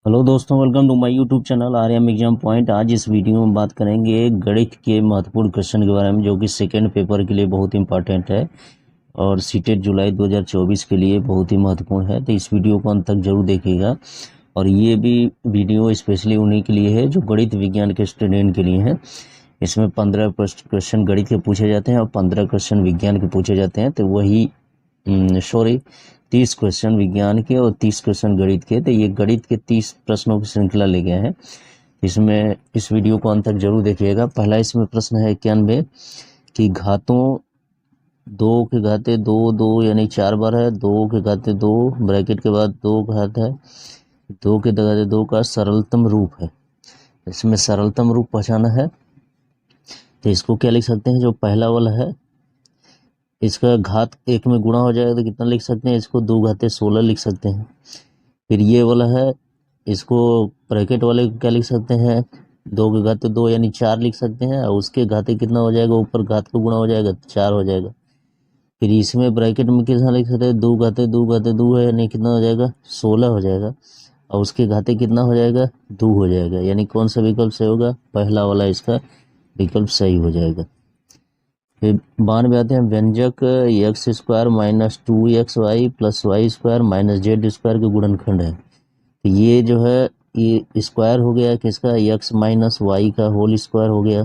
Hello दोस्तों, welcome to my YouTube channel Aryam exam point. आज इस वीडियो में बात करेंगे गणित के महत्वपूर्ण क्वेश्चन के बारे में, जो कि सेकेंड पेपर के लिए बहुत इंपॉर्टेंट है और सीटेट जुलाई 2024 के लिए बहुत ही महत्वपूर्ण है। तो इस वीडियो को अंत तक जरूर देखिएगा। और ये भी वीडियो स्पेशली उन्हीं के लिए है जो गणित विज्ञान के स्टूडेंट के लिए है। इसमें 15 क्वेश्चन गणित के पूछे जाते हैं और 15 क्वेश्चन विज्ञान के पूछे जाते हैं। तो वही 30 क्वेश्चन विज्ञान के और 30 क्वेश्चन गणित के। तो ये गणित के 30 प्रश्नों की श्रृंखला ले गए हैं। इसमें इस वीडियो को अंत तक जरूर देखिएगा। पहला इसमें प्रश्न है 91 कि घातों 2 के घाते 2 यानी 4 बार है। 2 के घाते 2 ब्रैकेट के बाद 2 घात है। 2 के घाते 2 का सरलतम रूप है। इसमें सरलतम रूप पहचाना है तो इसको क्या लिख सकते हैं, जो पहला वाला है इसका घात 1 में गुणा हो जाएगा तो कितना लिख सकते हैं, इसको 2 घाते 16 लिख सकते हैं। फिर ये वाला है, इसको ब्रैकेट वाले को क्या लिख सकते हैं, 2 के घाते 2 यानी 4 लिख सकते हैं। और उसके घाते कितना हो जाएगा, ऊपर घात को गुणा हो जाएगा तो 4 हो जाएगा। फिर इसमें ब्रैकेट में कितना लिख सकते हैं, 2 घाते 2 है यानी कितना हो जाएगा, 16 हो जाएगा। और उसके घाते कितना हो जाएगा, 2 हो जाएगा। यानी कौन सा विकल्प सही होगा, पहला वाला इसका विकल्प सही हो जाएगा। फिर 92 आते हैं, व्यंजक x square minus 2xy plus y square minus z square के गुणनखंड है। तो ये जो है ये स्क्वायर हो गया किसका, एक्स माइनस वाई का होल स्क्वायर हो गया।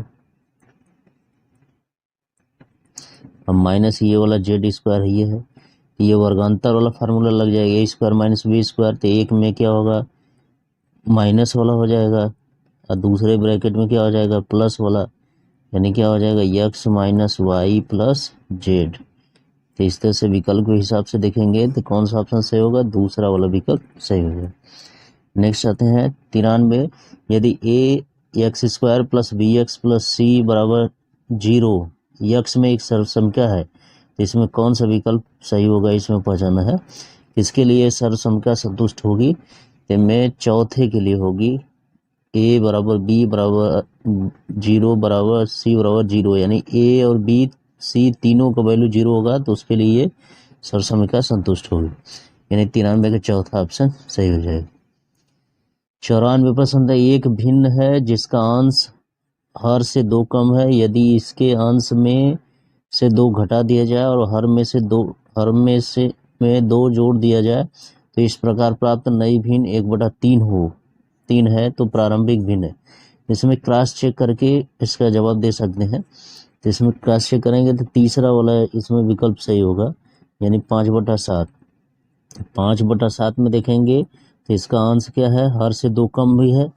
अब माइनस ये वाला जेड स्क्वायर ये है, ये वर्गांतर वाला फार्मूला लग जाएगा, ए स्क्वायर माइनस बी स्क्वायर। तो एक में क्या होगा, माइनस वाला हो जाएगा और दूसरे ब्रैकेट में क्या हो जाएगा, प्लस वाला। यानी क्या हो जाएगा, x minus y plus z. तो इस तरह से विकल्प के हिसाब से देखेंगे तो कौन सा ऑप्शन सही होगा, दूसरा वाला विकल्प सही होगा। नेक्स्ट आते हैं 93, यदि A X square plus B X plus C बराबर 0 यक्स में एक सर्वसंख्या है तो इसमें कौन सा विकल्प सही होगा, इसमें पहचाना है। किसके लिए सर्वसंख्या संतुष्ट होगी, तो में चौथे के लिए होगी, ए बराबर बी बराबर 0 बराबर सी बराबर 0। यानी ए और बी सी तीनों का वैल्यू 0 होगा तो उसके लिए ये सर्वसंख्या संतुष्ट होगी। यानी 93 का चौथा ऑप्शन सही हो जाएगा। 94 प्रश्न, एक भिन्न है जिसका अंश हर से 2 कम है, यदि इसके अंश में से 2 घटा दिया जाए और हर में 2 जोड़ दिया जाए तो इस प्रकार प्राप्त नई भिन्न 1/3 हो। 3 है तो प्रारंभिक भिन्न है। इसमें क्रॉस चेक करके इसका जवाब दे सकते हैं। तो इसमें क्रॉस चेक करेंगे तो तीसरा वाला इसमें विकल्प सही होगा, यानी 5/7। 5/7 में देखेंगे तो इसका अंश क्या है, हर से 2 कम भी है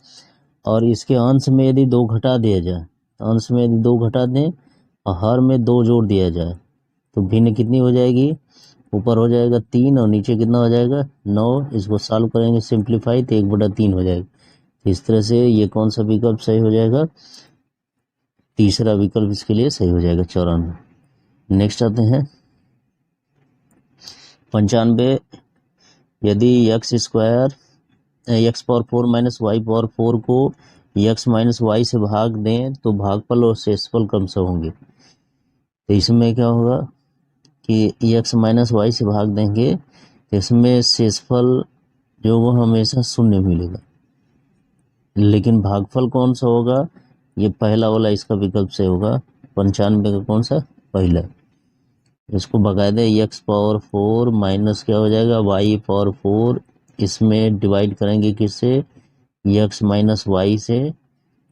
और इसके अंश में यदि 2 घटा दिया जाए, अंश में यदि 2 घटा दें और हर में 2 जोड़ दिया जाए तो भिन्न कितनी हो जाएगी, ऊपर हो जाएगा 3 और नीचे कितना हो जाएगा 9। इसको सॉल्व करेंगे सिंप्लीफाई तो 1/3 हो जाएगा। तो इस तरह से ये कौन सा विकल्प सही हो जाएगा, तीसरा विकल्प इसके लिए सही हो जाएगा 94। नेक्स्ट आते हैं 95, यदि x square x power 4 minus y power 4 को एक्स माइनस वाई से भाग दें तो भागफल और शेषफल क्रमशः होंगे। तो इसमें क्या होगा कि एक्स माइनस वाई से भाग देंगे तो इसमें शेषफल जो वो हमेशा शून्य मिलेगा, लेकिन भागफल कौन सा होगा, ये पहला वाला इसका विकल्प से होगा। 95 का कौन सा, पहला। इसको बकायदे एक्स पावर 4 माइनस क्या हो जाएगा, वाई पावर 4, इसमें डिवाइड करेंगे किससे, एक्स माइनस वाई से।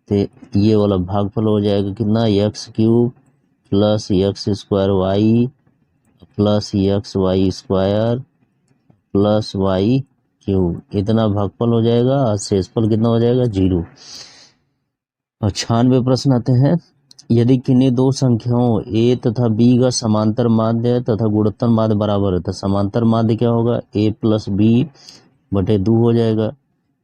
तो ये वाला भागफल हो जाएगा कितना, x cube plus x square y plus x y square plus y cube, इतना भागफल हो जाएगा और शेषफल कितना हो जाएगा 0। और 96 प्रश्न आते हैं, यदि किन्हीं दो संख्याओं a तथा b का समांतर माध्य है तथा गुणोत्तर माध्य बराबर है तो समांतर माध्य क्या होगा, a प्लस बी बटे 2 हो जाएगा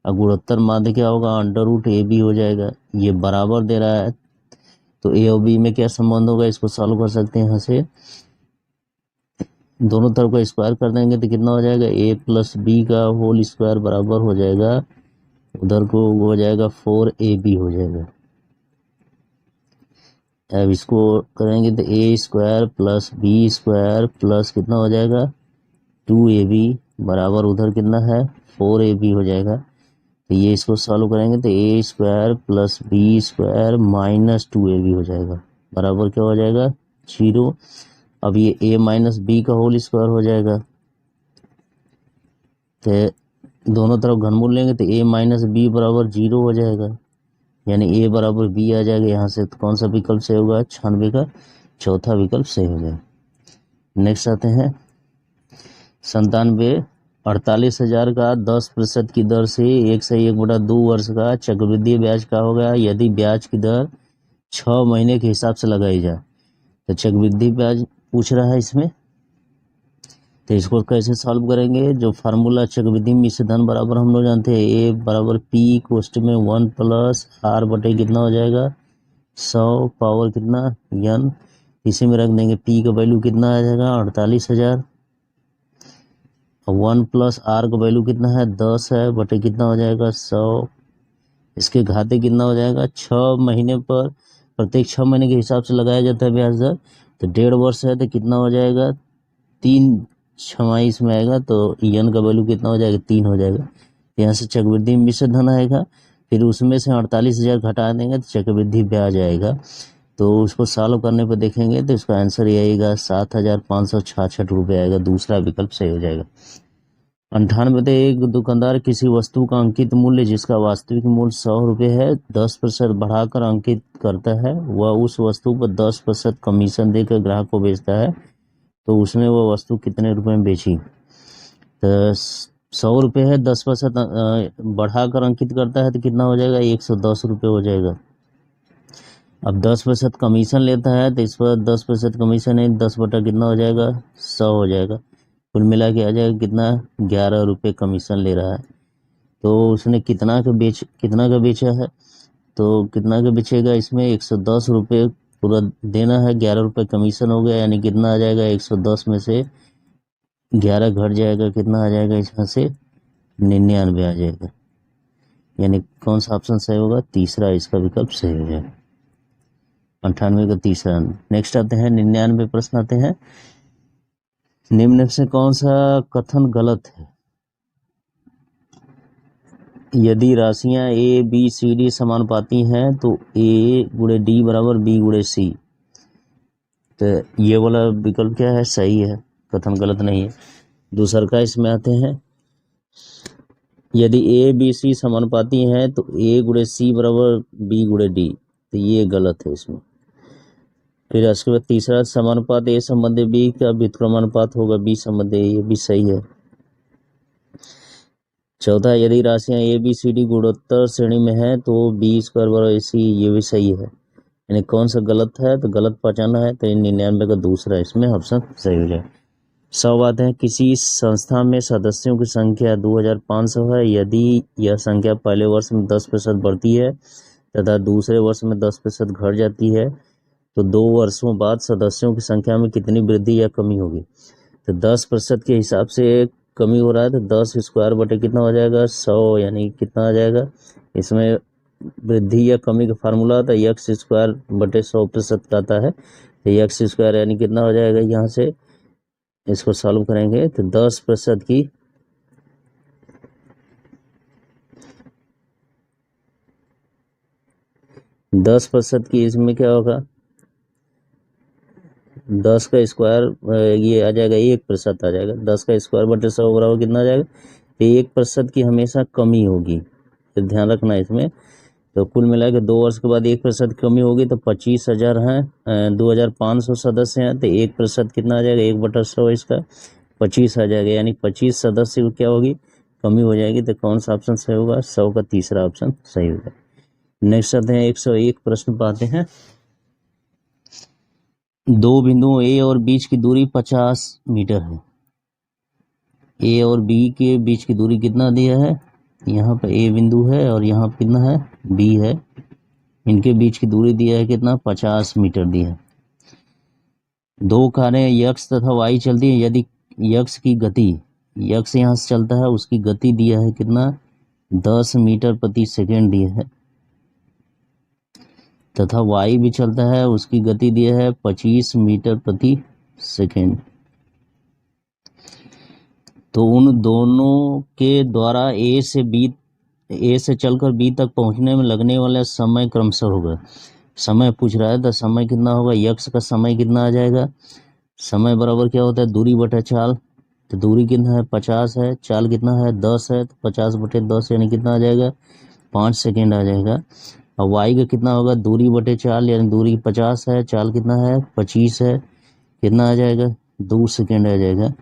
और गुणोत्तर माध्य क्या होगा, √ab हो जाएगा। ये बराबर दे रहा है तो a और b में क्या संबंध होगा, इसको सॉल्व कर सकते हैं। यहाँ से दोनों तरफ का स्क्वायर कर देंगे तो कितना हो जाएगा, a प्लस बी का होल स्क्वायर बराबर हो जाएगा, उधर को हो जाएगा 4ab हो जाएगा। अब इसको करेंगे तो A square plus B square plus कितना हो जाएगा 2ab बराबर उधर कितना है 4ab हो जाएगा। तो ये इसको सॉल्व करेंगे तो A square plus B square minus 2ab हो जाएगा, बराबर क्या हो जाएगा 0। अब ये a माइनस बी का होल स्क्वायर हो जाएगा, तो दोनों तरफ घनमूल लेंगे तो a माइनस बी बराबर 0 हो जाएगा, यानी a बराबर b आ जाएगा। यहाँ से तो कौन सा विकल्प सही होगा, 96 का चौथा विकल्प सही हो जाएगा। नेक्स्ट आते हैं 97, 48,000 का 10% की दर से 1/1/2 वर्ष का चक्रवृद्धि ब्याज का होगा यदि ब्याज की दर 6 महीने के हिसाब से लगाई जाए। तो चक्रवृद्धि ब्याज पूछ रहा है इसमें, तो इसको कैसे सॉल्व करेंगे। जो फार्मूला चक्रवृद्धि मिश्र धन बराबर हम लोग जानते हैं ए बराबर पी कोष्ट में 1 प्लस आर बटे कितना हो जाएगा 100 पावर कितना n, इसी में रख देंगे पी का वैल्यू कितना आ जाएगा 48,000, 1 प्लस आर का वैल्यू कितना है 10 है बटे कितना हो जाएगा 100, इसके घाते कितना हो जाएगा 6 महीने पर, प्रत्येक 6 महीने के हिसाब से लगाया जाता है ब्याज दर, तो 1.5 वर्ष है तो कितना हो जाएगा 3 छमाही इसमें आएगा, तो n का वैल्यू कितना हो जाएगा 3 हो जाएगा। यहाँ से चक्रवृद्धि मिश्र धन आएगा, फिर उसमें से 48,000 घटा देंगे तो चक्रवृद्धि ब्याज आएगा। तो उसको सॉल्व करने पर देखेंगे तो इसका आंसर ये आएगा 7,566 रुपये आएगा, दूसरा विकल्प सही हो जाएगा। 98, एक दुकानदार किसी वस्तु का अंकित मूल्य जिसका वास्तविक मूल्य 100 रुपये है 10% बढ़ाकर अंकित करता है, वह उस वस्तु पर 10% कमीशन देकर ग्राहक को बेचता है, तो उसने वह वस्तु कितने रुपए में बेची। तो 100 रुपये है 10% बढ़ाकर अंकित करता है तो कितना हो जाएगा 110 रुपये हो जाएगा। अब 10% कमीशन लेता है तो इस पर 10% कमीशन है 10 बटा कितना हो जाएगा 100 हो जाएगा, कुल मिला के आ जाएगा कितना 11 रुपये कमीशन ले रहा है। तो उसने कितना का बेचा है, तो कितना का बेचेगा इसमें 110 रुपये पूरा देना है, 11 रुपये कमीशन हो गया, यानी कितना आ जाएगा 110 में से 11 घट जाएगा, कितना आ जाएगा इसमें से 99 आ जाएगा, यानी कौन सा ऑप्शन सही होगा, तीसरा इसका विकल्प सही हो जाएगा। 98 का तीसरा। नेक्स्ट आते हैं 99 प्रश्न आते हैं, निम्न से कौन सा कथन गलत है। यदि राशियां ए बी सी डी समानुपाती हैं तो ए गुणे डी बराबर बी गुणे सी, तो ये वाला विकल्प क्या है सही है, कथन गलत नहीं है। दूसरा का इसमें आते हैं, यदि ए बी सी समानुपाती हैं तो ए गुणे सी बराबर बी गुणे डी, तो ये गलत है इसमें। फिर उसके बाद तीसरा समानुपात ए संबंधी बी का व्युत्क्रमानुपात होगा बी संबंधी, ये भी सही है। चौथा, यदि राशियां ए बी सी डी गुणोत्तर श्रेणी में है तो बी स्क्वायर बराबर ए सी, ये भी सही है। यानी कौन सा गलत है, तो गलत पहचाना है, तो 99 का दूसरा इसमें ऑप्शन सही हो जाए। 100 बात है, किसी संस्था में सदस्यों की संख्या 2500 है, यदि यह संख्या पहले वर्ष में 10% बढ़ती है तथा दूसरे वर्ष में 10% घट जाती है तो 2 वर्षों बाद सदस्यों की संख्या में कितनी वृद्धि या कमी होगी। तो 10% के हिसाब से कमी हो रहा है, तो 10 स्क्वायर बटे कितना हो जाएगा 100, यानी कितना आ जाएगा इसमें वृद्धि या कमी का फार्मूला आता है एक्स स्क्वायर बटे 100% का आता है, तो एक्स स्क्वायर यानी कितना हो जाएगा, यहाँ से इसको सॉल्व करेंगे तो 10% की 10% की इसमें क्या होगा 10 का स्क्वायर ये आ जाएगा 1% आ जाएगा, 10 का स्क्वायर बटे 100 बराबर कितना आ जाएगा, तो 1% की हमेशा कमी होगी, तो ध्यान रखना इसमें। तो कुल मिला के 2 वर्ष के बाद 1% कमी होगी, तो 25,000 हैं 2,500 सदस्य हैं, तो 1% कितना आ जाएगा 1/100 इसका 25 आ जाएगा, यानी 25 सदस्य को क्या होगी कमी हो जाएगी, तो कौन सा ऑप्शन सही होगा 100 का तीसरा ऑप्शन सही होगा। नेक्स्ट आते हैं 101 प्रश्न पाते हैं, 2 बिंदुओं ए और बीच की दूरी 50 मीटर है, ए और बी के बीच की दूरी कितना दिया है, यहाँ पर ए बिंदु है और यहाँ पर कितना है बी है, इनके बीच की दूरी दिया है कितना 50 मीटर दिया है। 2 कारें यक्स तथा वाई चलती है, यदि यक्स की गति यक्स यहाँ से चलता है उसकी गति दिया है कितना 10 मीटर प्रति सेकेंड दिया है, तथा वाई भी चलता है उसकी गति दिया है 25 मीटर प्रति सेकेंड, तो उन दोनों के द्वारा ए से बी ए से चलकर बी तक पहुंचने में लगने वाला समय क्रमशः होगा। समय पूछ रहा है तो समय कितना होगा, यक्स का समय कितना आ जाएगा, समय बराबर क्या होता है दूरी बटा चाल, तो दूरी कितना है 50 है, चाल कितना है 10 है, तो 50/10 यानी कितना आ जाएगा 5 सेकेंड आ जाएगा। और वाई का कितना होगा दूरी बटे चाल, यानी दूरी 50 है, चाल कितना है 25 है, कितना आ जाएगा 2 सेकेंड आ जाएगा।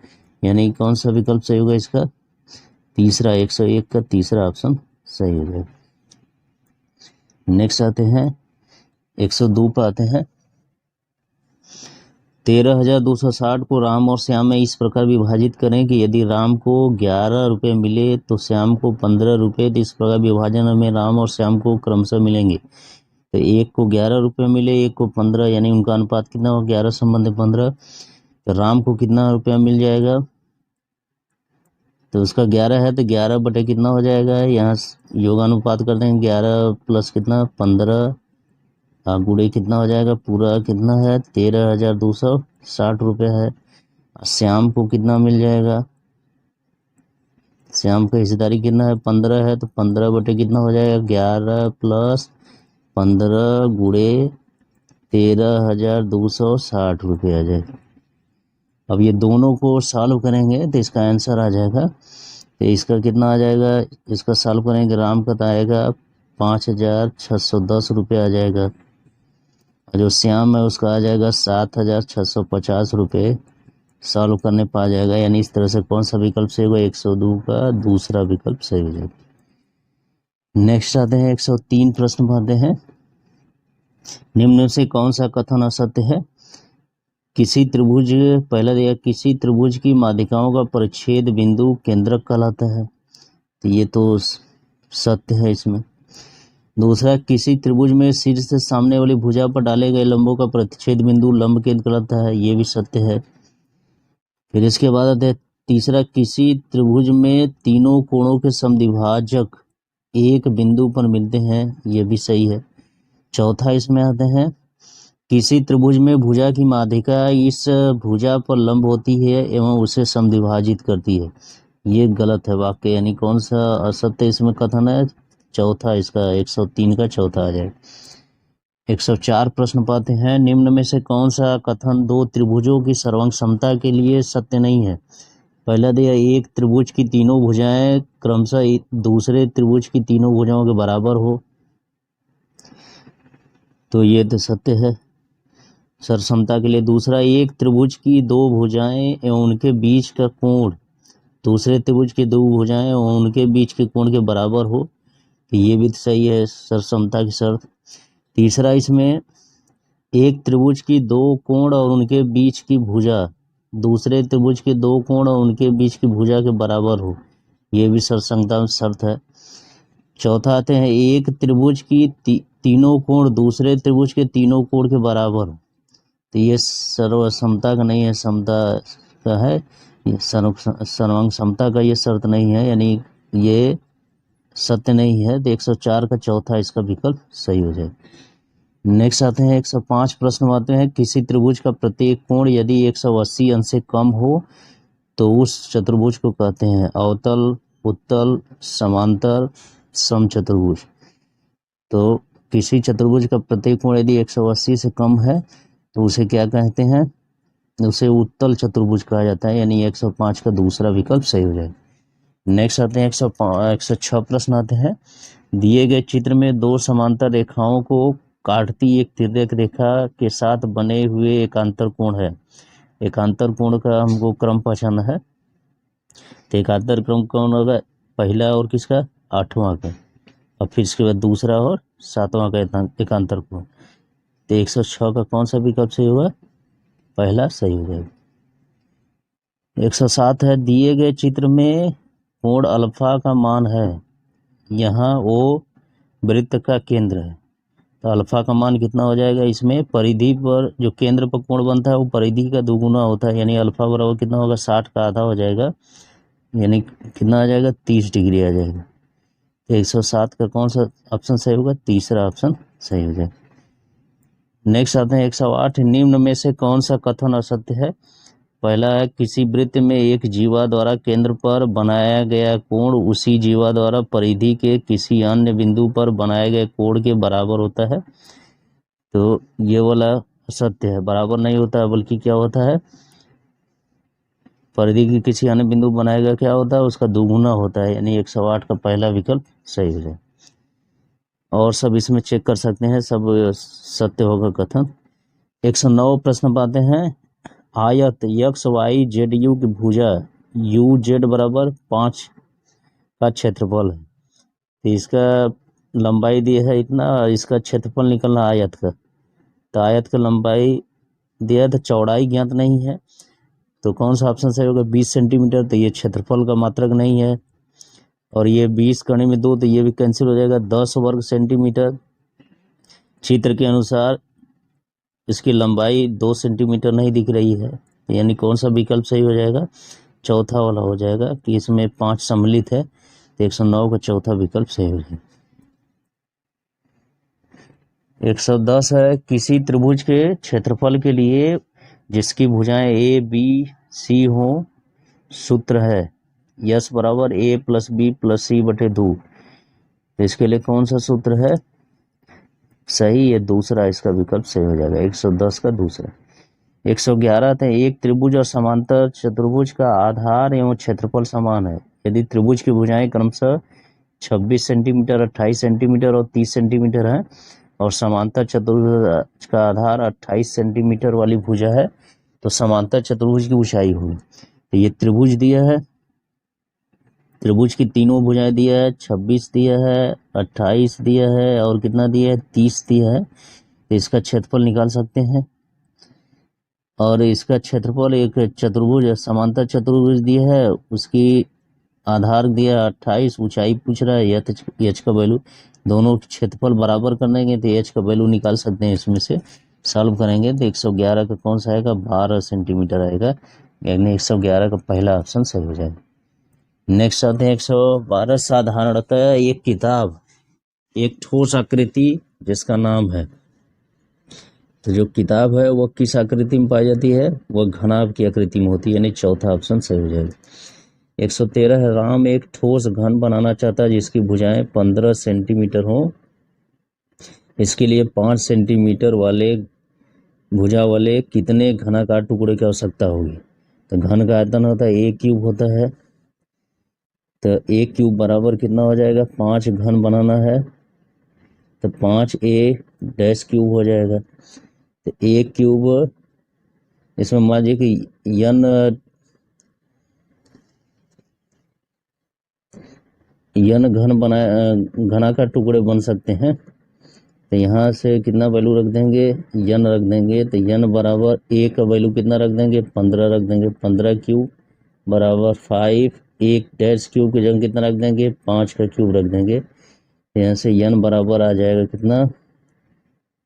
यानी कौन सा विकल्प सही होगा इसका, तीसरा 101 का तीसरा ऑप्शन सही हो जाएगा। नेक्स्ट आते हैं 102 पर आते हैं। 13,260 को राम और श्याम में इस प्रकार विभाजित करें कि यदि राम को 11 रुपये मिले तो श्याम को 15 रुपये, तो इस प्रकार विभाजन में राम और श्याम को क्रमशः मिलेंगे। तो एक को 11 रुपये मिले, एक को 15, यानी उनका अनुपात कितना हो 11 संबंध 15। तो राम को कितना रुपया मिल जाएगा, तो उसका 11 है तो 11 बटे कितना हो जाएगा, यहाँ योगानुपात कर देंगे 11 प्लस कितना 15 गुणे कितना हो जाएगा पूरा कितना है 13,260 रुपये है। श्याम को कितना मिल जाएगा, श्याम का हिस्सेदारी कितना है 15 है, तो 15 बटे कितना हो जाएगा 11 प्लस 15 गुणे 13,260 रुपये आ जाएगा। अब ये दोनों को सॉल्व करेंगे तो इसका आंसर आ जाएगा, तो इसका कितना आ जाएगा, इसका सॉल्व करेंगे राम का तो आएगा 5,610 रुपये आ जाएगा, और जो श्याम है उसका आ जाएगा 7,650 रुपये। सॉल्व करने पर आ जाएगा, यानी इस तरह से कौन सा विकल्प सही होगा 102 का दूसरा विकल्प सही हो जाएगा। नेक्स्ट आते हैं 103 प्रश्न पाते हैं। निम्न में से कौन सा कथन असत्य है, किसी त्रिभुज पहला दिया किसी त्रिभुज की माध्यिकाओं का परिच्छेद बिंदु केंद्रक कहलाता है, तो ये तो सत्य है इसमें। दूसरा किसी त्रिभुज में शीर्ष से सामने वाली भुजा पर डाले गए लंबों का प्रतिच्छेद बिंदु लंब केंद्र कहलाता है, ये भी सत्य है। फिर इसके बाद आते हैं तीसरा किसी त्रिभुज में तीनों कोणों के समद्विभाजक एक बिंदु पर मिलते हैं, ये भी सही है। चौथा इसमें आते हैं किसी त्रिभुज में भुजा की माध्यिका इस भुजा पर लंब होती है एवं उसे समद्विभाजित करती है, ये गलत है वाक्य, यानी कौन सा असत्य इसमें कथन है, चौथा इसका 103 का चौथा आ जाए। 104 प्रश्न पाते हैं। निम्न में से कौन सा कथन दो त्रिभुजों की सर्वांग समता के लिए सत्य नहीं है, पहला दिया एक त्रिभुज की तीनों भुजाएं क्रमशः दूसरे त्रिभुज की तीनों भुजाओं के बराबर हो, तो ये तो सत्य है सरसमता के लिए। दूसरा एक त्रिभुज की दो भुजाएं एवं उनके बीच का कोण दूसरे त्रिभुज की दो भुजाएं एवं उनके बीच के कोण के बराबर हो, तो ये भी सही है सरसमता की शर्त। तीसरा इसमें एक त्रिभुज की दो कोण और उनके बीच की भुजा दूसरे त्रिभुज के दो कोण और उनके बीच की भुजा के बराबर हो, ये भी सरसमता शर्त है। चौथा आते हैं एक त्रिभुज की तीनों कोण दूसरे त्रिभुज के तीनों कोण के बराबर हो, तो ये सर्वसमता का नहीं है, समता का है, सर्वांग समता का ये शर्त नहीं है, यानी ये सत्य नहीं है, तो 104 का चौथा इसका विकल्प सही हो जाए। नेक्स्ट आते हैं 105 प्रश्न आते हैं किसी त्रिभुज का प्रत्येक कोण यदि 180 अंश से कम हो तो उस चतुर्भुज को कहते हैं अवतल, उत्तल, समांतर, समचतुर्भुज। तो किसी चतुर्भुज का प्रत्येक कोण यदि 180 से कम है तो उसे क्या कहते हैं, उसे उत्तल चतुर्भुज कहा जाता है, यानी 105 का दूसरा विकल्प सही हो जाए। नेक्स्ट आते हैं 106 प्रश्न आते हैं। दिए गए चित्र में दो समांतर रेखाओं को काटती एक तिर्यक रेखा के साथ बने हुए एकांतर कोण है, एकांतर कोण का हमको क्रम पहचानना है, तो एकांतर क्रम कौन होगा, पहला और किसका 8वां का, और फिर इसके बाद दूसरा और 7वां का एकांतर कोण, तो 106 का कौन सा विकल्प सही होगा, पहला सही हो जाएगा। 107 है दिए गए चित्र में कोण अल्फा का मान है, यहाँ वो वृत्त का केंद्र है, तो अल्फा का मान कितना हो जाएगा, इसमें परिधि पर जो केंद्र पर कोण बनता है वो परिधि का दुगुना होता है, यानी अल्फा बराबर कितना होगा 60 का आधा हो जाएगा, यानी कितना आ जाएगा 30 डिग्री आ जाएगा। तो 107 का कौन सा ऑप्शन सही होगा, तीसरा ऑप्शन सही हो जाएगा। नेक्स्ट आते हैं 108 निम्न में से कौन सा कथन असत्य है, पहला है किसी वृत्त में एक जीवा द्वारा केंद्र पर बनाया गया कोण उसी जीवा द्वारा परिधि के किसी अन्य बिंदु पर बनाए गए कोण के बराबर होता है। तो ये वाला सत्य है, बराबर नहीं होता है बल्कि क्या होता है, परिधि की किसी अन्य बिंदु बनाया गया क्या होता है, उसका दुगुना होता है, यानी 108 का पहला विकल्प सही हो जाए। और सब इसमें चेक कर सकते हैं, सब सत्य होगा कथन। 109 प्रश्न पाते हैं। आयत एक्स वाई जेड यू की भुजा यू जेड बराबर 5 का क्षेत्रफल है। तो इसका लंबाई दिया है इतना, इसका क्षेत्रफल निकलना आयत का। तो आयत का लंबाई दिया है तो चौड़ाई ज्ञात नहीं है, तो कौन सा ऑप्शन सही होगा, 20 सेंटीमीटर। तो ये क्षेत्रफल का मात्रक नहीं है, और ये 20 कड़ी में 2 तो ये भी कैंसिल हो जाएगा, 10 वर्ग सेंटीमीटर। चित्र के अनुसार इसकी लंबाई 2 सेंटीमीटर नहीं दिख रही है, यानी कौन सा विकल्प सही हो जाएगा, चौथा वाला हो जाएगा कि इसमें 5 सम्मिलित है। तो 109 का चौथा विकल्प सही हो जाएगा। 110 है किसी त्रिभुज के क्षेत्रफल के लिए जिसकी भुजाएं ए बी सी हो, सूत्र है यस बराबर ए प्लस बी प्लस सी बटे 2। तो इसके लिए कौन सा सूत्र है सही, ये दूसरा इसका विकल्प सही हो जाएगा, 110 का दूसरा। 111 है एक त्रिभुज और समांतर चतुर्भुज का आधार एवं क्षेत्रफल समान है यदि त्रिभुज की भुजाएं क्रमशः 26 सेंटीमीटर 28 सेंटीमीटर और 30 सेंटीमीटर है और समांतर चतुर्भुज का आधार 28 सेंटीमीटर वाली भुजा है, तो समांतर चतुर्भुज की ऊंचाई होगी। तो ये त्रिभुज दिया है, त्रिभुज की तीनों भुजाएं दिया है, 26 दिया है, 28 दिया है और कितना दिया है, 30 दिया है। तो इसका क्षेत्रफल निकाल सकते हैं, और इसका क्षेत्रफल एक चतुर्भुज समांतर चतुर्भुज दिया है, उसकी आधार दिया 28, ऊंचाई पूछ रहा है, एच का वैल्यू, दोनों क्षेत्रफल बराबर करेंगे तो एच का वैल्यू निकाल सकते हैं, इसमें से सॉल्व करेंगे तो 111 का कौन सा आएगा, 12 सेंटीमीटर आएगा, यानी 111 का पहला ऑप्शन सही हो जाएगा। नेक्स्ट आते हैं 112 साधारणतः एक किताब एक ठोस आकृति जिसका नाम है। तो जो किताब है वह किस आकृति में पाई जाती है, वह घनाभ की आकृति में होती है, यानी चौथा ऑप्शन सही हो जाएगा। 113 है राम एक ठोस घन बनाना चाहता है जिसकी भुजाएं 15 सेंटीमीटर हो, इसके लिए 5 सेंटीमीटर वाले भुजा वाले कितने घनाकार टुकड़े की आवश्यकता होगी। तो घन का आयतन होता है ए क्यूब होता है, तो ए क्यूब बराबर कितना हो जाएगा, 5 घन बनाना है तो 5 ए डैश क्यूब हो जाएगा। तो ए क्यूब इसमें मान लीजिए कि यन घन घनाकार टुकड़े बन सकते हैं, तो यहाँ से कितना वैल्यू रख देंगे, यन रख देंगे, तो यन बराबर ए का वैल्यू कितना रख देंगे, 15 रख देंगे, 15 क्यूब बराबर 5, एक डैश क्यूब की जगह कितना रख देंगे, 5 का क्यूब रख देंगे। यहाँ से यन बराबर आ जाएगा कितना,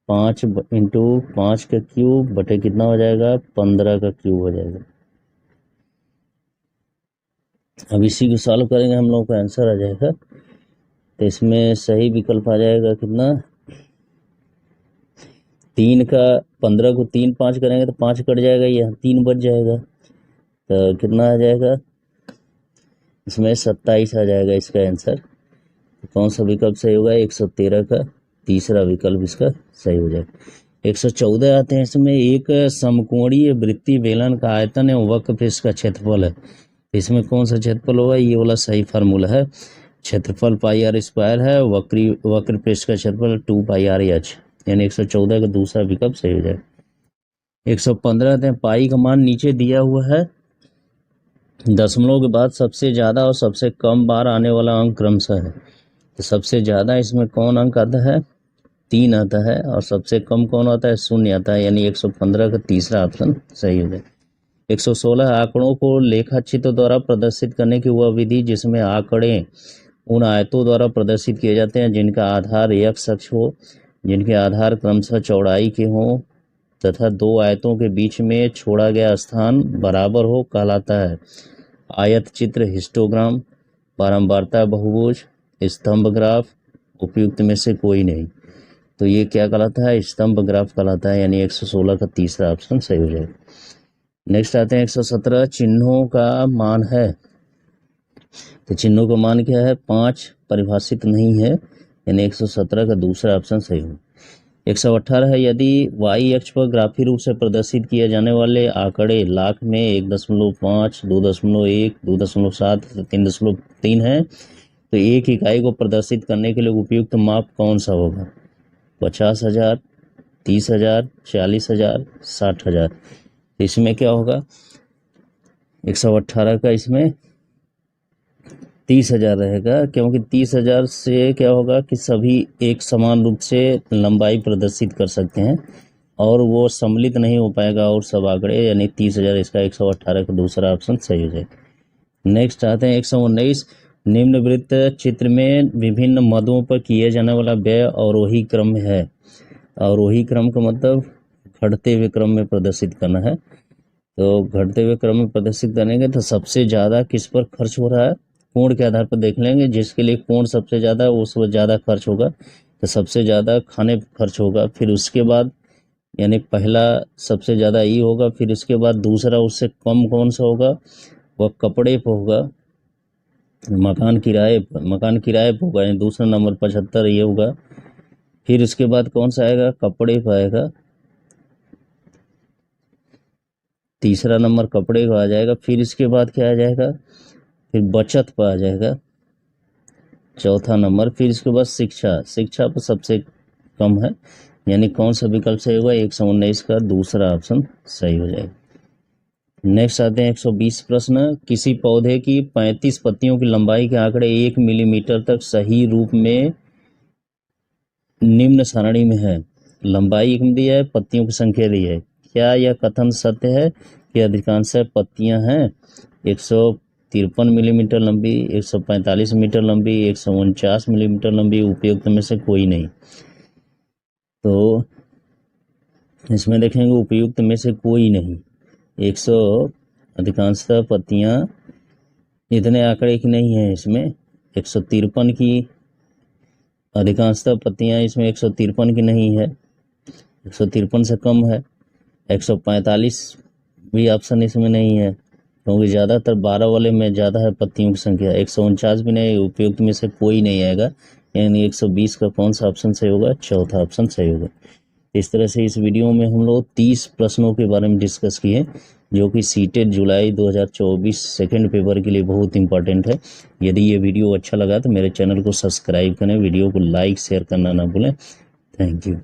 5 इंटू 5 का क्यूब बटे कितना हो जाएगा, 15 का क्यूब हो जाएगा। अब इसी को सॉल्व करेंगे हम लोग का आंसर आ जाएगा, तो इसमें सही विकल्प आ जाएगा कितना, 3 का 15 को 3 5 करेंगे तो 5 कट जाएगा, यहाँ 3 बच जाएगा, तो कितना आ जाएगा, इसमें 27 आ जाएगा इसका आंसर। तो कौन सा विकल्प सही होगा, 113 का तीसरा विकल्प इसका सही हो जाएगा। 114 आते हैं, इसमें एक समकोणीय वृत्तीय बेलन का आयतन एवं वक्र पृष्ठ का क्षेत्रफल है, इसमें कौन सा क्षेत्रफल होगा, ये वाला सही फार्मूला है, क्षेत्रफल पाई आर स्क्वायर है, वक्र पृष्ठ का क्षेत्रफल 2 पाई आर एच, यानी 114 का दूसरा विकल्प सही हो जाएगा। 115 आते हैं, पाई का मान नीचे दिया हुआ है, दशमलव के बाद सबसे ज्यादा और सबसे कम बार आने वाला अंक क्रमशः है। तो सबसे ज्यादा इसमें कौन अंक आता है, 3 आता है, और सबसे कम कौन आता है, 0 आता है, यानी 115 का तीसरा ऑप्शन सही हो जाए। 116 आंकड़ों को लेखाचित्र द्वारा प्रदर्शित करने की वह विधि जिसमें आंकड़े उन आयतों द्वारा प्रदर्शित किए जाते हैं जिनका आधार x अक्ष हो, जिनके आधार क्रमशः चौड़ाई के हों तथा 2 आयतों के बीच में छोड़ा गया स्थान बराबर हो, कहलाता है आयत चित्र, हिस्टोग्राम, बारंबारता बहुभुज, स्तंभ ग्राफ, उपयुक्त में से कोई नहीं। तो ये क्या कहलाता है, स्तंभ ग्राफ कहलाता है, यानी 116 का तीसरा ऑप्शन सही हो जाएगा। नेक्स्ट आते हैं 117, चिन्हों का मान है। तो चिन्हों का मान क्या है? 5 परिभाषित नहीं है, यानी 117 का दूसरा ऑप्शन सही हो। 118 है, यदि y अक्ष पर ग्राफी रूप से प्रदर्शित किए जाने वाले आंकड़े लाख में 1.5, 2.1, 2.7, 3.3 है, तो एक इकाई को प्रदर्शित करने के लिए उपयुक्त माप कौन सा होगा? 50,000, 30,000, 40,000, 60,000। इसमें क्या होगा? 118 का इसमें 30,000 रहेगा, क्योंकि 30,000 से क्या होगा कि सभी एक समान रूप से लंबाई प्रदर्शित कर सकते हैं और वो सम्मिलित नहीं हो पाएगा और सब आंकड़े, यानी 30,000 इसका 118 का दूसरा ऑप्शन सही हो जाएगा। नेक्स्ट आते हैं 119, निम्नवृत्त चित्र में विभिन्न मदों पर किए जाने वाला व्यय अवरोही क्रम में है। अवरोही क्रम का मतलब घटते हुए क्रम में प्रदर्शित करना है। तो घटते हुए क्रम में प्रदर्शित करेंगे तो सबसे ज़्यादा किस पर खर्च हो रहा है, कोण के आधार पर देख लेंगे, जिसके लिए कोण सबसे ज़्यादा है उस पर ज़्यादा खर्च होगा, तो सबसे ज़्यादा खाने पर खर्च होगा। फिर उसके बाद यानी पहला सबसे ज़्यादा ई होगा, फिर उसके बाद दूसरा उससे कम कौन सा होगा, वह कपड़े पर होगा, मकान किराए पर होगा, यानी दूसरा नंबर 75 ये होगा। फिर उसके बाद कौन सा आएगा? कपड़े पर आएगा, तीसरा नंबर कपड़े का आ जाएगा। फिर इसके बाद क्या आ जाएगा? फिर बचत पर आ जाएगा चौथा नंबर। फिर इसके बाद शिक्षा पर सबसे कम है, यानी कौन सा विकल्प सही होगा? 119 का दूसरा ऑप्शन सही हो जाएगा। नेक्स्ट आते हैं 120 प्रश्न, किसी पौधे की 35 पत्तियों की लंबाई के आंकड़े 1 मिलीमीटर तक सही रूप में निम्न सारणी में है। लंबाई 1 दी है, पत्तियों की संख्या दी है। क्या यह कथन सत्य है कि अधिकांश पत्तियां हैं 153 मिलीमीटर लंबी, 145 मीटर लंबी, 149 मिलीमीटर लंबी, उपयुक्त में से कोई नहीं? तो इसमें देखेंगे उपयुक्त में से कोई नहीं। 100 अधिकांशतः पत्तियां इतने आंकड़े की नहीं है इसमें। 153 की अधिकांशतः पत्तियां इसमें 153 की नहीं है, 153 से कम है। 145 भी ऑप्शन इसमें नहीं है, क्योंकि ज़्यादातर 12 वाले में ज़्यादा है पत्तियों की संख्या। 149 भी नहीं, उपयुक्त में से कोई नहीं आएगा, यानी 120 का कौन सा ऑप्शन सही होगा? चौथा ऑप्शन सही होगा। इस तरह से इस वीडियो में हम लोग 30 प्रश्नों के बारे में डिस्कस किए, जो कि सीटेट जुलाई 2024 सेकेंड पेपर के लिए बहुत इंपॉर्टेंट है। यदि ये वीडियो अच्छा लगा तो मेरे चैनल को सब्सक्राइब करें, वीडियो को लाइक शेयर करना ना भूलें। Thank you.